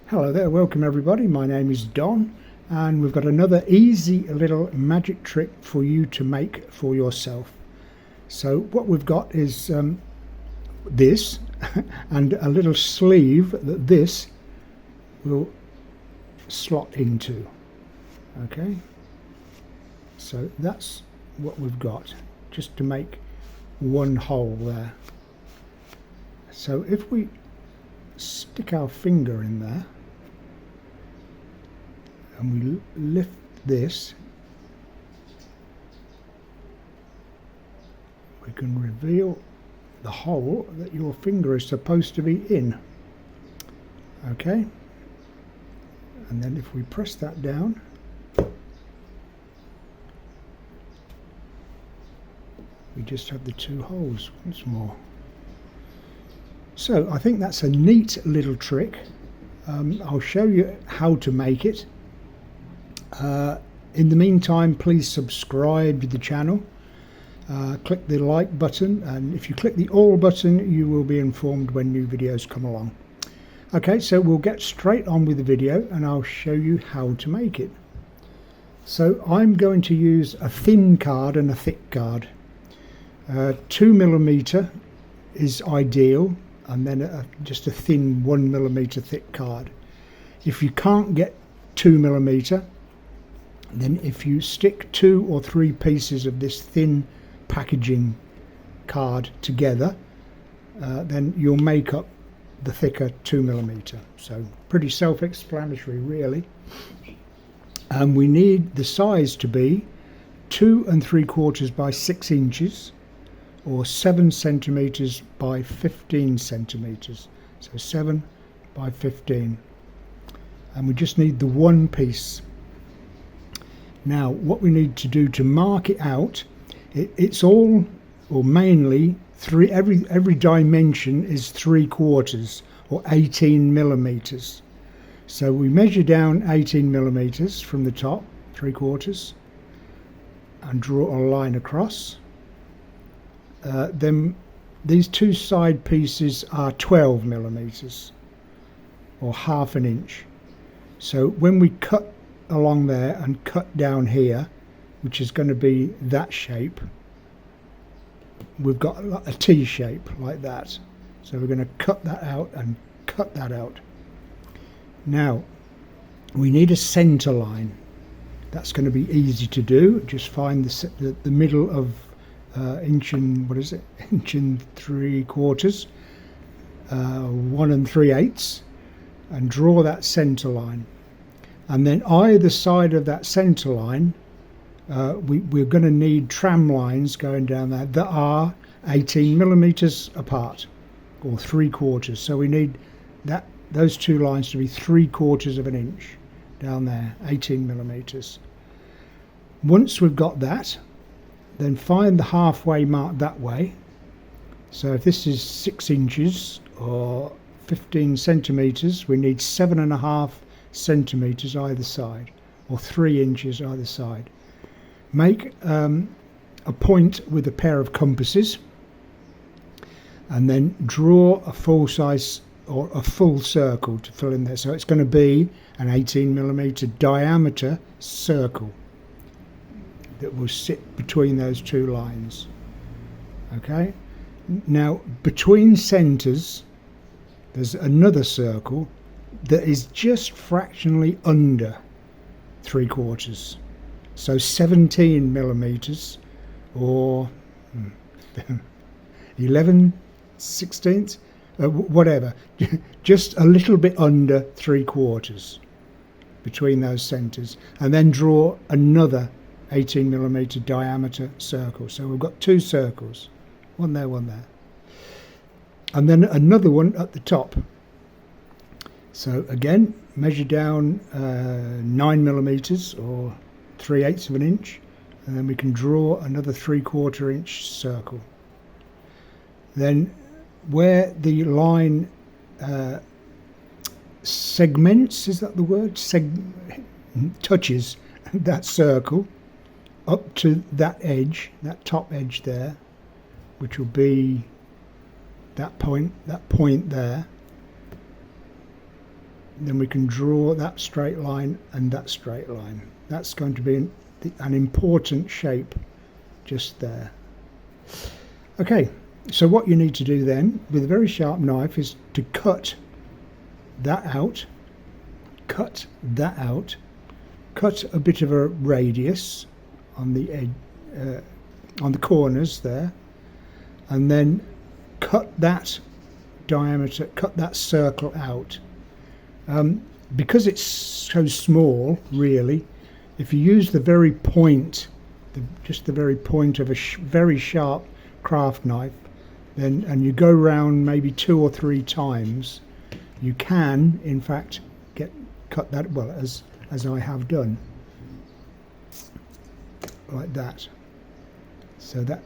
Hello there, welcome everybody. My name is Don and we've got another easy little magic trick for you to make for yourself. So what we've got is this and a little sleeve that this will slot into. Okay, so that's what we've got, just to make one hole there. So if we stick our finger in there and we lift this, we can reveal the hole that your finger is supposed to be in. Okay, and then if we press that down, we just have the two holes once more. So I think that's a neat little trick. I'll show you how to make it. In the meantime, please subscribe to the channel. Click the like button, and if you click the all button you will be informed when new videos come along. Okay, so we'll get straight on with the video and I'll show you how to make it. So I'm going to use a thin card and a thick card. 2mm is ideal, and then just a thin 1mm thick card. If you can't get 2mm, then if you stick 2 or 3 pieces of this thin packaging card together, then you'll make up the thicker 2mm. So pretty self-explanatory really. And we need the size to be 2 3/4 by 6 inches, or 7 centimeters by 15 centimeters. So 7 by 15. And we just need the one piece. Now what we need to do to mark it out, it's all, or mainly, every dimension is 3/4 or 18mm. So we measure down 18mm from the top, 3/4, and draw a line across. Then these two side pieces are 12mm, or ½ an inch. So when we cut along there and cut down here, which is going to be that shape, we've got a T shape like that. So we're going to cut that out and cut that out. Now we need a center line. That's going to be easy to do. Just find the middle of inch and, what is it, inch and 3/4, 1 3/8, and draw that center line. And then either side of that center line, we're going to need tram lines going down there that are 18mm apart, or 3/4. So we need those two lines to be 3/4 of an inch down there, 18mm. Once we've got that, then find the halfway mark that way. So if this is 6 inches or 15 centimeters, we need 7.5 centimeters either side, or 3 inches either side. Make a point with a pair of compasses, and then draw a full size or a full circle to fill in there. So it's going to be an 18mm diameter circle that will sit between those two lines. Okay, now between centers there's another circle that is just fractionally under 3/4, so 17mm, or 11/16, whatever, just a little bit under 3/4 between those centers, and then draw another 18mm diameter circle. So we've got 2 circles, one there, and then another one at the top. So again, measure down 9mm or 3/8 of an inch, and then we can draw another 3/4 inch circle. Then where the line segments, is that the word? Touches that circle up to that edge, that top edge there, which will be that point there. then we can draw that straight line and that straight line. That's going to be an important shape just there. Okay, so what you need to do then with a very sharp knife is to cut that out, cut that out, cut a bit of a radius on the edge, on the corners there, and then cut that diameter, cut that circle out. Because it's so small, really, if you use the very point, just the very point of a very sharp craft knife, then, and you go round maybe 2 or 3 times, you can, in fact, cut that, well, as I have done, like that. So that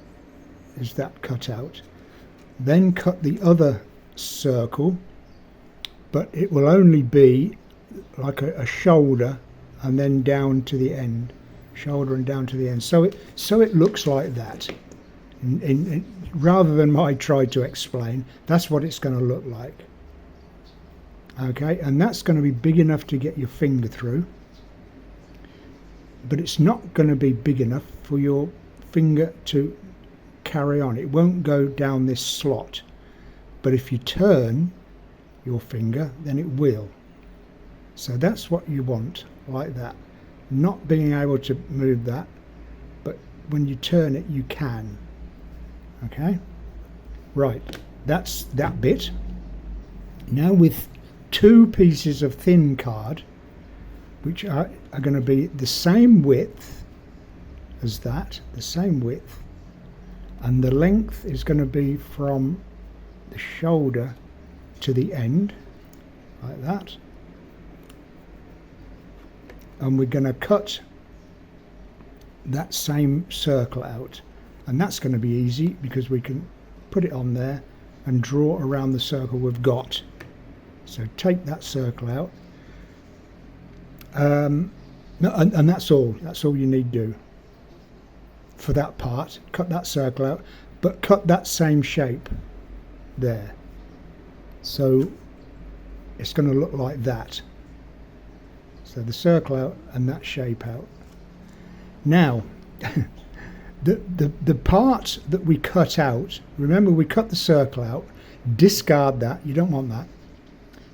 is that cut out. Then cut the other circle, but it will only be like a shoulder and then down to the end, shoulder and down to the end. So it looks like that. Rather than my try to explain, that's what it's going to look like. Okay, and that's going to be big enough to get your finger through, but it's not going to be big enough for your finger to carry on. It won't go down this slot, but if you turn your finger, then it will. So that's what you want, like that. Not being able to move that, but when you turn it, you can. Okay, right, that's that bit. Now with 2 pieces of thin card, which are going to be the same width as that, the same width, and the length is going to be from the shoulder to the end, like that. And we're going to cut that same circle out, and that's going to be easy because we can put it on there and draw around the circle we've got. So take that circle out, and that's all you need to do for that part. Cut that circle out, but cut that same shape there, so it's going to look like that. So the circle out and that shape out. Now the part that we cut out, remember we cut the circle out, discard that, you don't want that,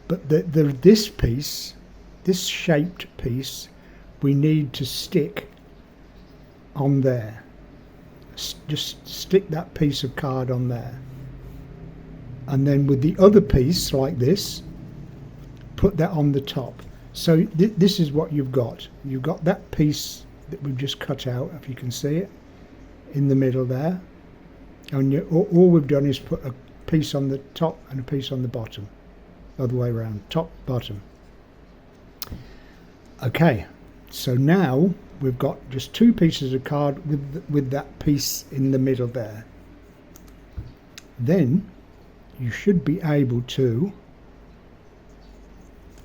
but this piece, this shaped piece, we need to stick on there. Just stick that piece of card on there, and then with the other piece like this, put that on the top. So this is what you've got. You've got that piece that we've just cut out, if you can see it, in the middle there, and all we've done is put a piece on the top and a piece on the bottom, other way around, top, bottom. Okay, so now we've got just 2 pieces of card with that piece in the middle there. Then you should be able to,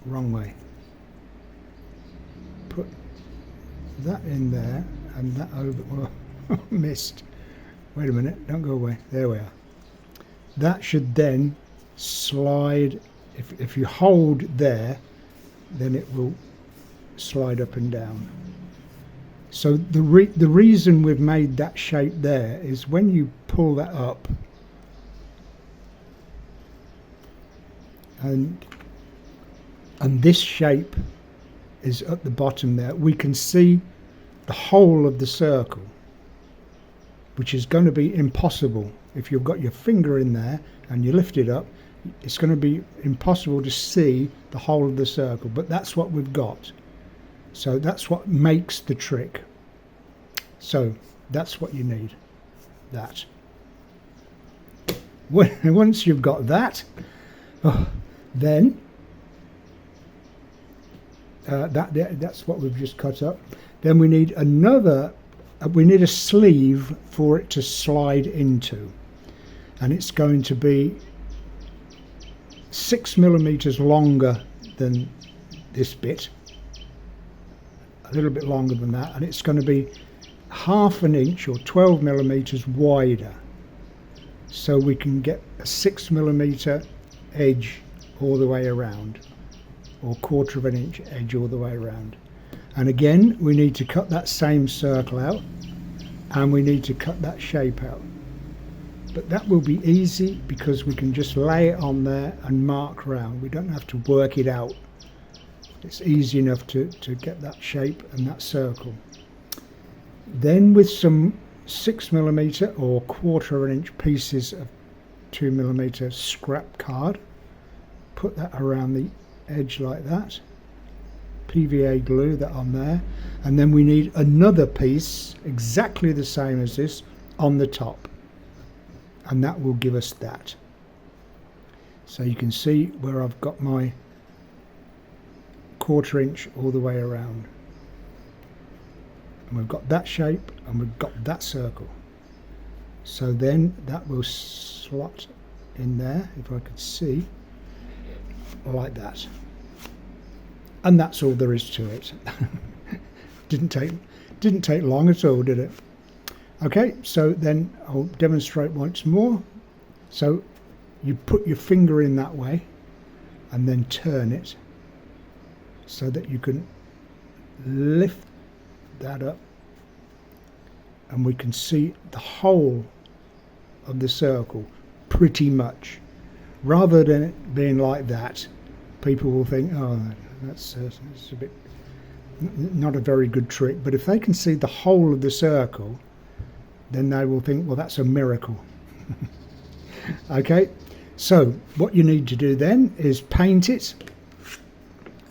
wrong way, put that in there and that over. Oh, missed. Wait a minute, don't go away. There we are. That should then slide. If you hold there, then it will slide up and down. So the reason we've made that shape there is when you pull that up and this shape is at the bottom there, we can see the whole of the circle, which is going to be impossible if you've got your finger in there and you lift it up. It's going to be impossible to see the whole of the circle, but that's what we've got. So that's what makes the trick. So that's what you need, that. Once you've got that, then that's what we've just cut up. Then we need we need a sleeve for it to slide into, and it's going to be 6 millimeters longer than this bit, a little bit longer than that, and it's going to be 1/2 inch or 12 millimeters wider, so we can get a 6 millimeter edge all the way around. or 1/4 of an inch edge all the way around. And again, we need to cut that same circle out, and we need to cut that shape out. But that will be easy because we can just lay it on there and mark round. We don't have to work it out. It's easy enough to get that shape and that circle. Then with some 6mm or 1/4 of an inch pieces of 2mm scrap card, put that around the edge like that. PVA glue that on there, and then we need another piece exactly the same as this on the top, and that will give us that. So you can see where I've got my 1/4 inch all the way around, and we've got that shape and we've got that circle. So then that will slot in there, if I could see, like that. And that's all there is to it. didn't take long at all, did it? Okay, so then I'll demonstrate once more. So you put your finger in that way and then turn it so that you can lift that up, and we can see the whole of the circle pretty much. Rather than it being like that, people will think, oh, that's a bit not a very good trick. But if they can see the whole of the circle, then they will think, well, that's a miracle. Okay, so what you need to do then is paint it.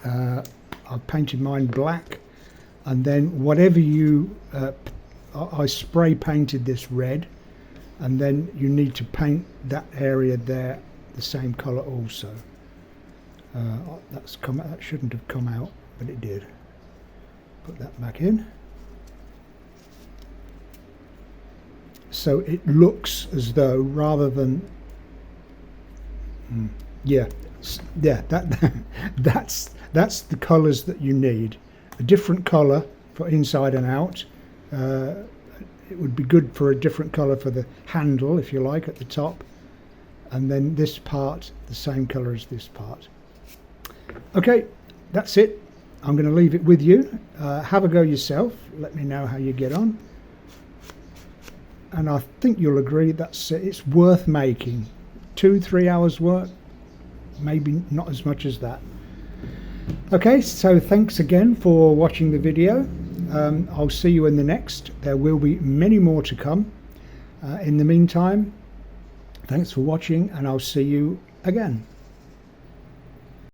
I've painted mine black, and then whatever you I spray painted this red, and then you need to paint that area there the same color also. That shouldn't have come out, but it did. Put that back in. So it looks as though, rather than that's the colours that you need. A different colour for inside and out. It would be good for a different colour for the handle, if you like, at the top, and then this part the same colour as this part. Okay, that's it. I'm going to leave it with you. Have a go yourself. Let me know how you get on. And I think you'll agree it's worth making. 2-3 hours work, maybe not as much as that. Okay, so thanks again for watching the video. I'll see you in the next. There will be many more to come. In the meantime, thanks for watching, and I'll see you again.